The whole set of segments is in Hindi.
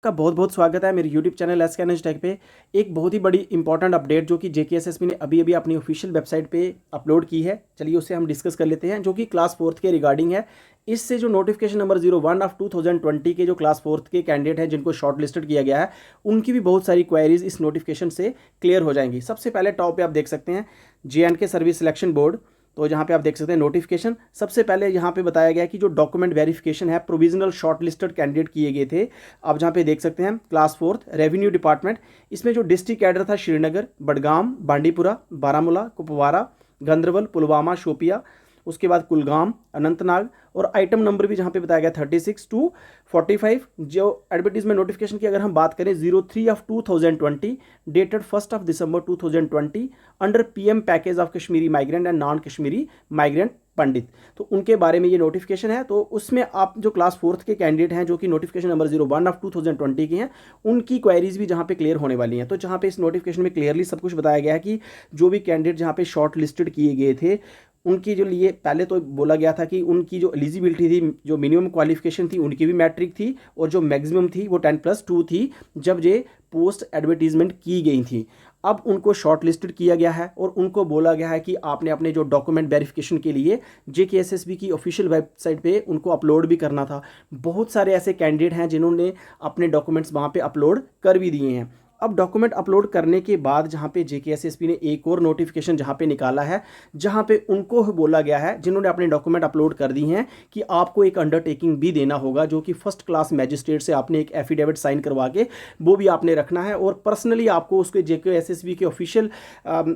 का बहुत बहुत स्वागत है मेरे यूट्यूब चैनल एसकेएनएच टेक पे। एक बहुत ही बड़ी इंपॉर्टेंट अपडेट जो कि जेकेएसएसबी ने अभी अभी अपनी ऑफिशियल वेबसाइट पे अपलोड की है, चलिए उसे हम डिस्कस कर लेते हैं, जो कि क्लास फोर्थ के रिगार्डिंग है। इससे जो नोटिफिकेशन नंबर 01 ऑफ 2020 के जो क्लास फोर्थ के कैंडिडेट हैं जिनको शॉर्ट लिस्टेड किया गया है, उनकी भी बहुत सारी क्वेरीज इस नोटिफिकेशन से क्लियर हो जाएंगी। सबसे पहले टॉप पे आप देख सकते हैं JNK सर्विस सिलेक्शन बोर्ड। तो जहाँ पे आप देख सकते हैं नोटिफिकेशन, सबसे पहले यहाँ पे बताया गया है कि जो डॉक्यूमेंट वेरिफिकेशन है प्रोविजनल शॉर्टलिस्टेड कैंडिडेट किए गए थे। आप जहाँ पे देख सकते हैं क्लास फोर्थ रेवेन्यू डिपार्टमेंट, इसमें जो डिस्ट्रिक्ट कैडर था श्रीनगर, बडगाम, बांडीपुरा, बारामूला, कुपवारा, गंदरबल, पुलवामा, शोपिया, उसके बाद कुलगाम, अनंतनाग, और आइटम नंबर भी जहाँ पे बताया गया 36 to 45। जो एडवर्टीजमेंट नोटिफिकेशन की अगर हम बात करें 03 ऑफ 2020 डेटेड 1 ऑफ दिसंबर 2020 under PM package of Kashmiri migrant and non Kashmiri migrant Pandit, तो उनके बारे में ये नोटिफिकेशन है। तो उसमें आप जो क्लास फोर्थ के कैंडिडेट हैं जो कि नोटिफिकेशन नंबर 01 ऑफ 2020 के हैं, उनकी क्वेरीज भी जहाँ पे क्लियर होने वाली हैं। तो जहाँ पे इस नोटिफिकेशन में क्लियरली सब कुछ बताया गया है कि जो भी कैंडिडेट जहाँ पे शॉर्ट लिस्टेड किए गए थे, उनकी जो लिए पहले तो बोला गया था कि उनकी जो एलिजिबिलिटी थी, जो मिनिमम क्वालिफिकेशन थी उनकी भी मैट्रिक थी, और जो मैक्सिमम थी वो 10+2 थी जब ये पोस्ट एडवर्टीजमेंट की गई थी। अब उनको शॉर्ट लिस्टेड किया गया है और उनको बोला गया है कि आपने अपने जो डॉक्यूमेंट वेरिफिकेशन के लिए जेकेएसएसबी की ऑफिशियल वेबसाइट पे उनको अपलोड भी करना था। बहुत सारे ऐसे कैंडिडेट हैं जिन्होंने अपने डॉक्यूमेंट्स वहाँ पे अपलोड कर भी दिए हैं। अब डॉक्यूमेंट अपलोड करने के बाद जहाँ पे जेकेएसएसबी ने एक और नोटिफिकेशन जहाँ पे निकाला है, जहाँ पे उनको बोला गया है जिन्होंने अपने डॉक्यूमेंट अपलोड कर दी हैं कि आपको एक अंडरटेकिंग भी देना होगा, जो कि फर्स्ट क्लास मैजिस्ट्रेट से आपने एक एफिडेविट साइन करवा के वो भी आपने रखना है, और पर्सनली आपको उसके जेकेएसएसबी के ऑफिशियल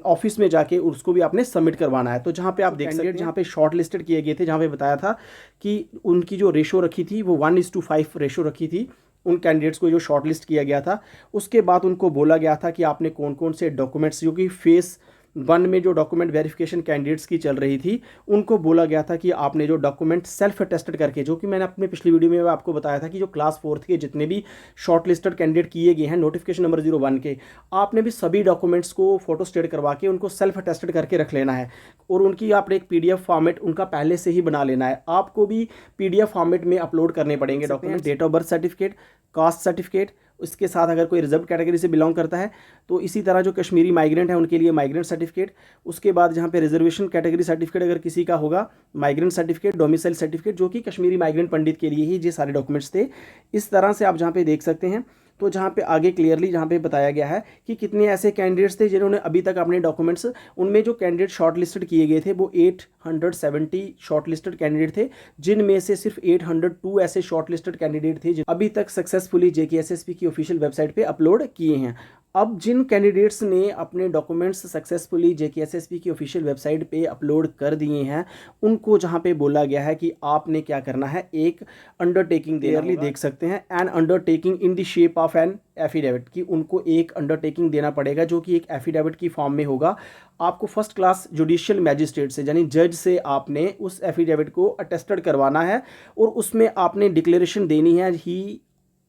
ऑफिस में जाके उसको भी आपने सबमिट करवाना है। तो जहाँ पे आप देख सकते हैं जहाँ पे शॉर्ट लिस्टेड किए गए थे, जहाँ पे बताया था कि उनकी जो रेशो रखी थी वो 1:5 रेशो रखी थी उन कैंडिडेट्स को जो शॉर्टलिस्ट किया गया था। उसके बाद उनको बोला गया था कि आपने कौन कौन से डॉक्यूमेंट्स, जो कि फेस 1 में जो डॉक्यूमेंट वेरिफिकेशन कैंडिडेट्स की चल रही थी, उनको बोला गया था कि आपने जो डॉक्यूमेंट सेल्फ अटेस्टेड करके, जो कि मैंने अपने पिछली वीडियो में आपको बताया था कि जो क्लास फोर्थ के जितने भी शॉर्ट लिस्टेड कैंडिडेट किए गए हैं नोटिफिकेशन नंबर 01 के, आपने भी सभी डॉक्यूमेंट्स को फोटो स्टेट करवा के उनको सेल्फ अटेस्टेड करके रख लेना है, और उनकी आपने एक PDF फॉर्मेट उनका पहले से ही बना लेना है। आपको भी PDF फॉर्मेट में अपलोड करने पड़ेंगे document, date of birth certificate, caste certificate, इसके साथ अगर कोई रिजर्व कैटेगरी से बिलोंग करता है तो इसी तरह जो कश्मीरी माइग्रेंट है उनके लिए माइग्रेंट सर्टिफिकेट, उसके बाद जहाँ पे रिजर्वेशन कैटेगरी सर्टिफिकेट अगर किसी का होगा, माइग्रेंट सर्टिफिकेट, डोमिसाइल सर्टिफिकेट, जो कि कश्मीरी माइग्रेंट पंडित के लिए ही ये सारे डॉक्यूमेंट्स थे। इस तरह से आप जहाँ पे देख सकते हैं। तो जहाँ पे आगे क्लियरली जहाँ पे बताया गया है कि कितने ऐसे कैंडिडेट्स थे जिन्होंने अभी तक अपने डॉक्यूमेंट्स, उनमें जो कैंडिडेट शॉर्ट लिस्टेड किए गए थे वो 870 शॉर्ट लिस्टेड कैंडिडेट थे, जिनमें से सिर्फ 802 ऐसे शॉर्ट लिस्टेड कैंडिडेट थे जो अभी तक सक्सेसफुली जेकेएसएसबी की ऑफिशियल वेबसाइट पे अपलोड किए हैं। अब जिन कैंडिडेट्स ने अपने डॉक्यूमेंट्स सक्सेसफुली जेकेएसएसबी की ऑफिशियल वेबसाइट पे अपलोड कर दिए हैं, उनको जहां पे बोला गया है कि आपने क्या करना है, एक अंडरटेकिंग क्लियरली देख सकते हैं, N undertaking in the shape of an affidavit, कि उनको एक अंडरटेकिंग देना पड़ेगा जो कि एक एफिडेविट की फॉर्म में होगा। आपको फर्स्ट क्लास जुडिशियल मैजिस्ट्रेट से यानी जज से आपने उस एफिडेविट को अटेस्टेड करवाना है, और उसमें आपने डिक्लेरेशन देनी है he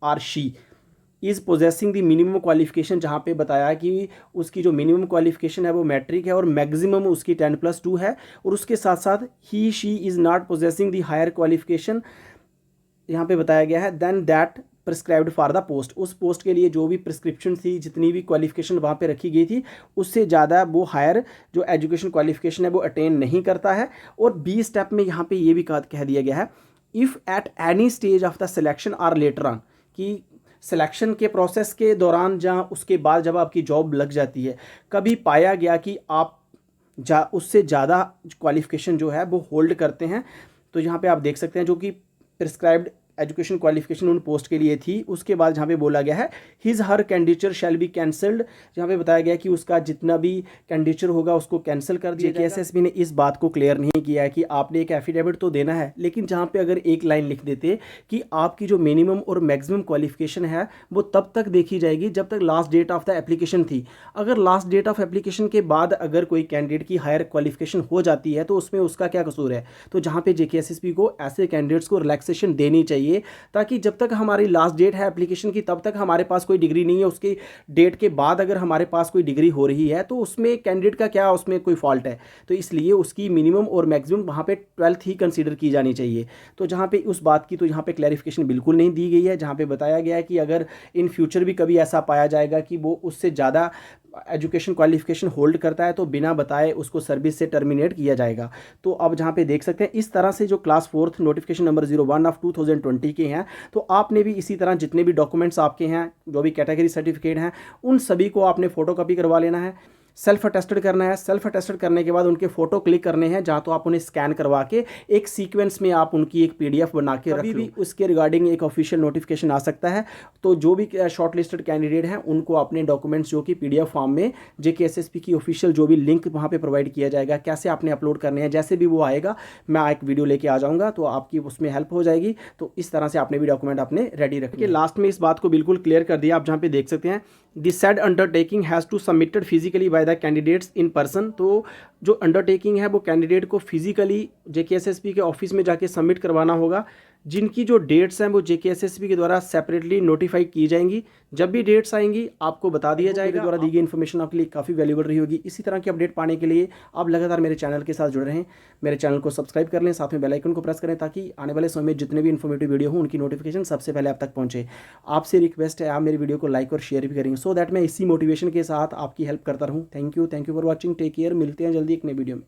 or she is possessing the minimum qualification, जहाँ पे बताया कि उसकी जो मिनिमम क्वालिफिकेशन है वो मैट्रिक है और मैक्सिमम उसकी 10+2 है, और उसके साथ साथ ही she is not possessing the higher qualification, यहाँ पे बताया गया है then that prescribed for the post, उस पोस्ट के लिए जो भी प्रिस्क्रिप्शन थी, जितनी भी क्वालिफिकेशन वहाँ पे रखी गई थी, उससे ज़्यादा वो हायर जो एजुकेशन क्वालिफिकेशन है वो अटेन नहीं करता है। और B स्टेप में यहाँ पे ये भी कह दिया गया है, if at any stage of the selection or later on, कि सिलेक्शन के प्रोसेस के दौरान जहाँ उसके बाद जब आपकी जॉब लग जाती है, कभी पाया गया कि आप उससे ज़्यादा क्वालिफिकेशन जो है वो होल्ड करते हैं, तो यहाँ पे आप देख सकते हैं जो कि प्रिस्क्राइब्ड एजुकेशन क्वालिफिकेशन उन पोस्ट के लिए थी, उसके बाद जहाँ पे बोला गया है his her candidature shall be cancelled, जहाँ पे बताया गया कि उसका जितना भी कैंडिडेचर होगा उसको कैंसिल कर दिया। जेकेएसएसबी ने इस बात को क्लियर नहीं किया है कि आपने एक एफिडेविट तो देना है, लेकिन जहाँ पे अगर एक लाइन लिख देते कि आपकी जो मिनिमम और मैक्सिमम क्वालिफिकेशन है वो तब तक देखी जाएगी जब तक last date of the application थी। अगर लास्ट डेट ऑफ एप्लीकेशन के बाद अगर कोई कैंडिडेट की हायर क्वालिफिकेशन हो जाती है तो उसमें उसका क्या कसूर है। तो जहाँ पे जेकेएसएसबी को ऐसे कैंडिडेट्स को रिलैक्सेशन देनी चाहिए। चाहिए, ताकि जब तक हमारी लास्ट डेट है एप्लीकेशन की तब तक हमारे पास कोई डिग्री नहीं है, उसकी डेट के बाद अगर हमारे पास कोई डिग्री हो रही है तो उसमें कैंडिडेट का क्या, उसमें कोई फॉल्ट है, तो इसलिए उसकी मिनिमम और मैक्सिमम वहाँ पे 12th ही कंसीडर की जानी चाहिए। तो जहाँ पे उस बात की तो यहाँ पे क्लैरिफिकेशन बिल्कुल नहीं दी गई है, जहाँ पे बताया गया है कि अगर इन फ्यूचर भी कभी ऐसा पाया जाएगा कि वो उससे ज़्यादा एजुकेशन क्वालिफिकेशन होल्ड करता है तो बिना बताए उसको सर्विस से टर्मिनेट किया जाएगा। तो अब जहाँ पे देख सकते हैं इस तरह से जो class 4th notification number 01 of 2020 के हैं, तो आपने भी इसी तरह जितने भी डॉक्यूमेंट्स आपके हैं, जो भी कैटेगरी सर्टिफिकेट हैं, उन सभी को आपने फ़ोटोकॉपी करवा लेना है, सेल्फ अटेस्टेड करना है। सेल्फ अटेस्टेड करने के बाद उनके फ़ोटो क्लिक करने हैं, जहाँ तो आप उन्हें स्कैन करवा के एक सीक्वेंस में आप उनकी एक PDF बना के रख लो। भी उसके रिगार्डिंग एक ऑफिशियल नोटिफिकेशन आ सकता है, तो जो भी शॉर्ट लिस्टेड कैंडिडेट हैं उनको अपने डॉक्यूमेंट्स जो कि PDF फॉर्म में JKSSP की ऑफिशियल जो भी लिंक वहाँ पे प्रोवाइड किया जाएगा, कैसे आपने अपलोड करने हैं, जैसे भी वो आएगा मैं एक वीडियो लेके आ जाऊँगा तो आपकी उसमें हेल्प हो जाएगी। तो इस तरह से आपने भी डॉक्यूमेंट अपने रेडी रखें। लास्ट में इस बात को बिल्कुल क्लियर कर दिया, आप जहाँ पे देख सकते हैं this said undertaking has to submitted physically by the candidates in person. तो जो अंडरटेकिंग है वो कैंडिडेट को फिजिकली JKSSP के ऑफिस में जाके सबमिट करवाना होगा, जिनकी जो डेट्स हैं वो JKSSP के द्वारा सेपरेटली नोटिफाई की जाएंगी। जब भी डेट्स आएंगी आपको बता दिया जाएगा। मेरे द्वारा दी गई इन्फॉर्मेशन आपके लिए काफ़ी वैल्यूबल रही होगी। इसी तरह की अपडेट पाने के लिए आप लगातार मेरे चैनल के साथ जुड़े रहें, मेरे चैनल को सब्सक्राइब कर लें, साथ में बेल आइकन को प्रेस करें ताकि आने वाले समय में जितने भी इन्फॉर्मेटिव वीडियो हो उनकी नोटिफिकेशन सबसे पहले आप तक पहुंचे। आपसे रिक्वेस्ट है आप मेरी वीडियो को लाइक और शेयर भी करेंगे, सो दैट मैं इसी मोटिवेशन के साथ आपकी हेल्प करता रहूँ। Thank you for watching, take care, मिलते हैं जल्दी एक नई वीडियो में।